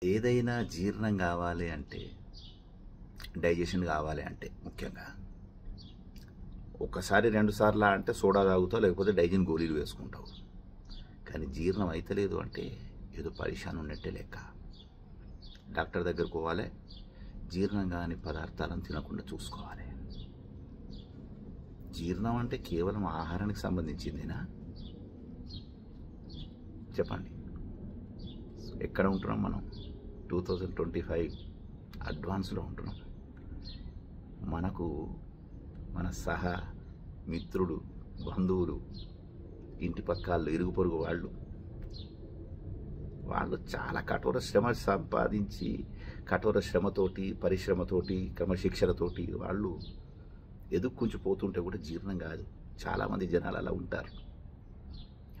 ఏదైనా జీర్ణం కావాలి అంటే, డైజెషన్ కావాలి అంటే ముఖ్యంగా ఒక్కసారి 2 సార్లు అంటే సోడా తాగుతావు, లేకపోతే డైజెషన్ గోళీలు వేసుకుంటావు. కానీ జీర్ణం అయితలేదు అంటే ఏదో పరేషాన్ ఉన్నట్టే లెక్క. డాక్టర్ దగ్గరకు పోవాలి, జీర్ణం కాని పదార్థాలను తినకుండా చూసుకోవాలి. జీర్ణం అంటే కేవలం ఆహారానికి సంబంధించిందేనా? చెప్పండి. ఎక్కడ ఉంటున్నాం మనం? 2025 అడ్వాన్స్లో ఉంటున్నాం. మనకు మన సహా మిత్రుడు, బంధువులు, ఇంటి పక్కాళ్ళు, ఇరుగు పొరుగు వాళ్ళు చాలా కఠోర శ్రమ సంపాదించి, కఠోర శ్రమతోటి, పరిశ్రమతోటి, క్రమశిక్షణతోటి వాళ్ళు ఎదుక్కుంచిపోతుంటే కూడా జీర్ణం కాదు. చాలామంది జనాలు అలా ఉంటారు.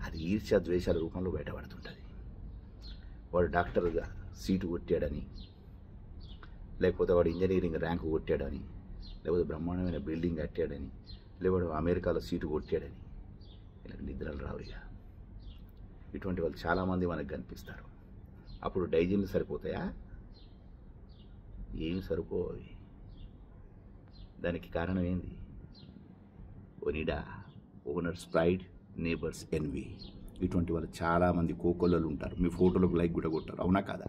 అది ఈర్ష్య ద్వేషాల రూపంలో బయటపడుతుంటుంది. వాడు డాక్టర్గా సీటు కొట్టాడని, లేకపోతే వాడు ఇంజనీరింగ్ ర్యాంకు కొట్టాడని, లేకపోతే బ్రహ్మాండమైన బిల్డింగ్ కట్టాడని, లేకపోతే అమెరికాలో సీటు కొట్టాడని ఇలా నిద్రలు రావు. ఇక ఇటువంటి వాళ్ళు చాలామంది మనకు కనిపిస్తారు. అప్పుడు డైజన్లు సరిపోతాయా? ఏమి సరిపోవి. దానికి కారణం ఏంది? Onida, owner's pride, neighbour's envy. ఇటువంటి వాళ్ళు చాలామంది కోకొల్లలు ఉంటారు. మీ ఫోటోలకు లైక్ కూడా కొట్టారు, అవునా కాదా?